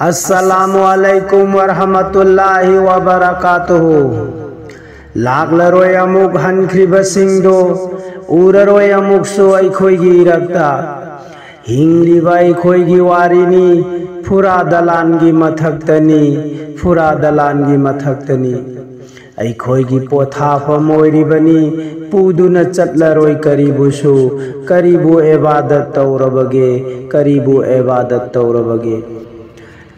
अस्सलामुअलैकुम वरहमतुल्लाहि वबरकातुहु। लाक्लरोय अमुक हनख्रिबसिंगदो उररोय अमुकसु अखोयगी इरक्ता हिंग्लिबा अखोयगी वारिनी फुरा दलानगी मथक्तनी फुरा दलानगी मथक्तनी अखोयगी पोथाफम ओइरिबनी पुदुना चटलरोय करीबुसु करीबु इबादत तौरबगे करीबु इबादत तौरबगे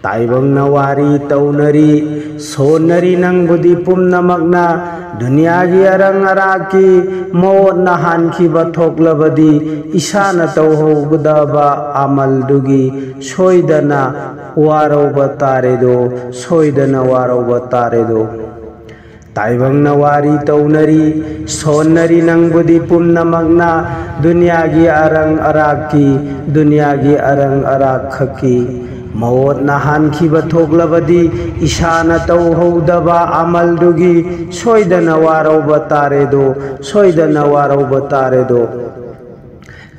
ताइबंग नवारी तौनरी सोनरी नंगबुदी पुमनमगना दुनियागी अरंग अराकी मौत नहानखी बथोकलबदी इशान तौहोगदबा अमलदुगी सोयदना वारौब तारेदो सोयदना वारौब तारेदो ताइबंग नवारी तौनरी सोनरी नंगबुदी पुमनमगना दुनियागी अरंग अराकी दुनियागी अरंग अराखकी मौत नहानखी बथोकलबदी इशान तौहोगदबा अमलदुगी सोयदना वारौब तारेदो सोयदना वारौब तारेदो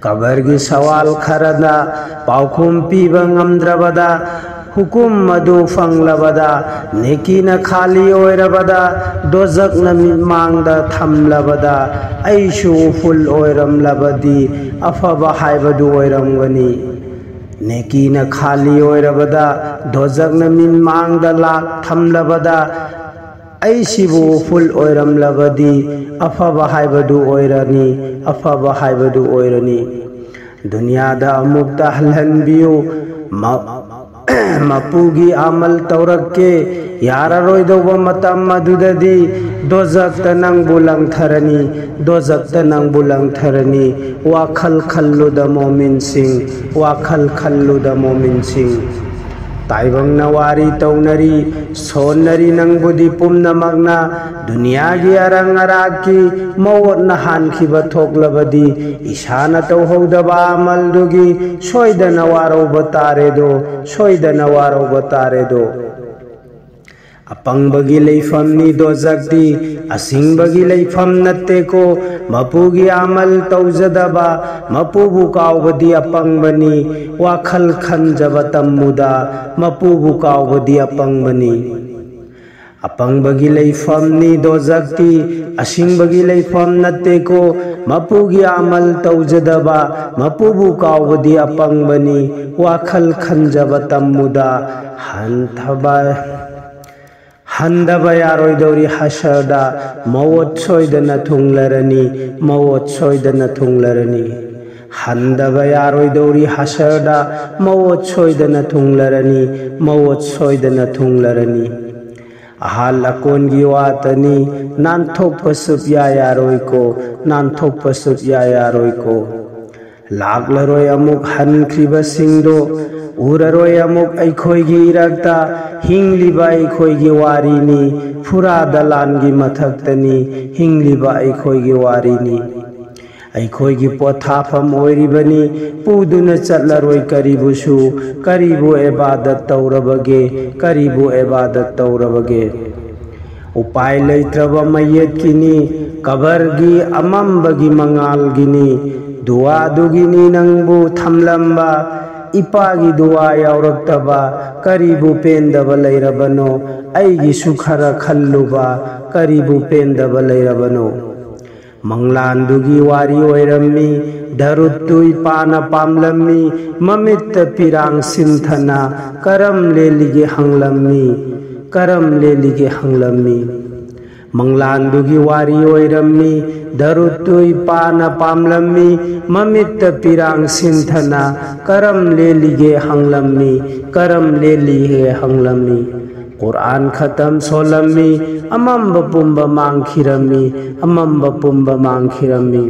कबर की सवाल खरदा पाउखुम पीबा ngमद्रबदा हुकुम मधु फंगलबदा नेकी न खाली ओइरबदा दोजक न मिमांगदा थमलबदा ऐशु फुल ओइरमलबदी अफबा हाइबदु ओइरमगनी नेकी न खाली ओइरबदा दोजक न मिमांगदा लाख थमलबदा ऐसिबु फुल ओइरमलबदी अफबा हाइबदु ओइरनी अफबा हाइबदु ओइरनी दुनियादा अमुक्ता हलहनबियु मपुगी अमल तौरके याररोइदौबा मतम मदुददी दोजक नंगबु लंगथरनी दोजक नंगबु लंगथरनी वाखल खल्लुद मोमिन सिंह वाखल खल्लुद मोमिन सिंह ताइबंग नवारी तौनरी सोनरी नंगबुदी पुमनमगना दुनियागी अरंग अराकी मौत नहानखी बथोकलबदी इशान तौहोगदबा अमलदुगी सोयदना वारौब तारेदो सोयदना वारौब तारेदो अपंगबगी लेफमनी दोजकदी असिंगबगी लेफम नत्तेको मपुगी अमल तौजदबा मपुबु कावबदी अपंगबनी वाखल खंजब तम्मुदा मपुबु कावबदी अपंगबनी अपंगबगी लेफमनी दोजकदी असिंगबगी लेफम नत्तेको मपुगी अमल तौजदबा मपुबु कावबदी अपंगबनी वाखल खंजब तम्मुदा हंदबा यारोइदौरी हशरदा मौत सोयदना थुंगलरनी मौत सोयदना थुंगलरनी हंदबा यारोइदौरी हशरदा मौत सोयदना थुंगलरनी मौत सोयदना थुंगलरनी अहाल अकोनगी वातनी नानथोकपसुप यारोइको नानथोकपसुप यारोइको लाक्लरोय अमुक हनख्रिबसिंगदो उररोय अमुक अखोयगी इरक्ता हिंग्लिबा अखोयगी वारिनी फुरा दलानगी मथक्तनी हिंग्लिबा अखोयगी वारिनी अखोयगी पोथाफम ओइरिबनी पुदुना चटलरोय करीबुसु करीबु इबादत तौरबगे करीबु इबादत तौरबगे उपाय लैत्रबा मय्यत किनी कबरगी अमंबगी मंगालगिनी दुआ दुगिनी नंगबु थमलंबा इपागी दुआ यावरक्तबा करीबु पेंदबा लैरबनो ऐगी सुखर खल्लुबा करीबु पेंदबा लैरबनो मंगलांदुगी वारी ओइरम्मी धरुत्तुई पाना पामलम्मी ममित पिरांग सिंथना करम लेलिगे हंगलम्मी करम लेलिगे हंगलम्मी मंगलांदुगी वारी ओइरम्मी धरुत्तुई पाना पामलम्मी ममित पिरांग सिंथना करम लेलिगे हंगलम्मी करम लेलिगे हंगलम्मी कुरान खत्म सोलम्मी अमंब पुंब मांगखिरम्मी अमंब पुंब मांगखिरम्मी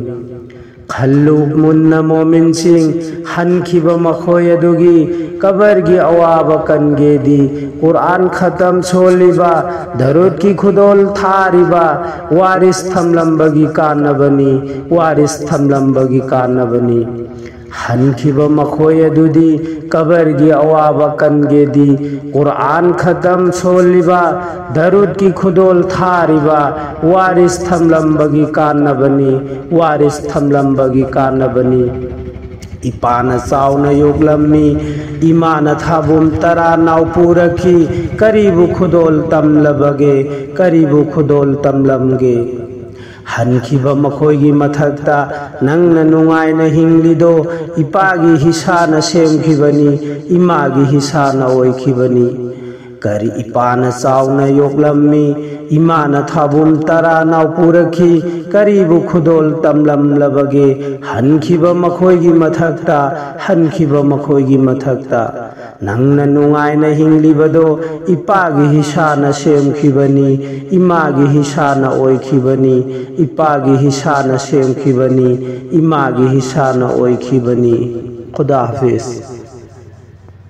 खल्लु मुन्ना मोमिन सिंह हनखिब मखोयदुगी कबरगी अवाब कनगेदी कुरान खत्म सोलिबा धरुत की खुदोल थारिबा वारिस थमलंबगी कानबनी वारिस थमलंबगी कानबनी हनखिब मखोयदुदी कबरगी अवाब कनगेदी कुरान खत्म सोलिबा धरुत की खुदोल थारिबा वारिस थमलंबगी कानबनी वारिस थमलंबगी कानबनी ꯏꯄꯥꯅ ꯆꯥꯎꯅ ꯌꯣꯛꯂꯝꯃꯤ ꯏꯃꯥꯅ ꯊꯥꯕꯨꯝ ꯇꯔꯥ ꯅꯥꯎ ꯄꯨꯔꯛꯈꯤ ꯀꯔꯤꯕꯨ ꯈꯨꯗꯣꯜ ꯇꯝꯂꯕꯒꯦ ꯀꯔꯤꯕꯨ ꯈꯨꯗꯣꯜ ꯇꯝꯂꯝꯒꯦ ꯍꯟꯈꯤꯕ ꯃꯈꯣꯏꯒꯤ ꯃꯊꯛꯇ ꯅꯪꯅ ꯅꯨꯡꯉꯥꯏꯅ ꯍꯤꯡꯂꯤꯗꯣ ꯏꯄꯥꯒꯤ ꯍꯤꯁꯥꯅ ꯁꯦꯝꯈꯤꯕꯅꯤ ꯏꯃꯥꯒꯤ ꯍꯤꯁꯥꯅ ꯑꯣꯏꯈꯤꯕꯅꯤ ꯀꯔꯤ ꯏꯄꯥꯅ ꯆꯥꯎꯅ ꯌꯣꯛꯂꯝꯃꯤ ꯏꯃꯥꯅ ꯊꯥꯕꯨꯝ ꯇꯔꯥ ꯅꯥꯎ ꯄꯨꯔꯛꯈꯤ ꯀꯔꯤꯕꯨ ꯈꯨꯗꯣꯜ ꯇꯝꯂꯝꯂꯕꯒꯦ ꯍꯟꯈꯤꯕ ꯃꯈꯣꯏꯒꯤ ꯃꯊꯛꯇ ꯍꯟꯈꯤꯕ ꯃꯈꯣꯏꯒꯤ ꯃꯊꯛꯇ ꯅꯪꯅ ꯅꯨꯡꯉꯥꯏꯅ ꯍꯤꯡꯂꯤꯕꯗꯣ ꯏꯄꯥꯒꯤ ꯍꯤꯁꯥꯅ ꯁꯦꯝꯈꯤꯕꯅꯤ 이마기 히사나 오이키바니 이빠기 히사나 셈키바니 이마기 히사나 오이키바니 खुदा हाफिज।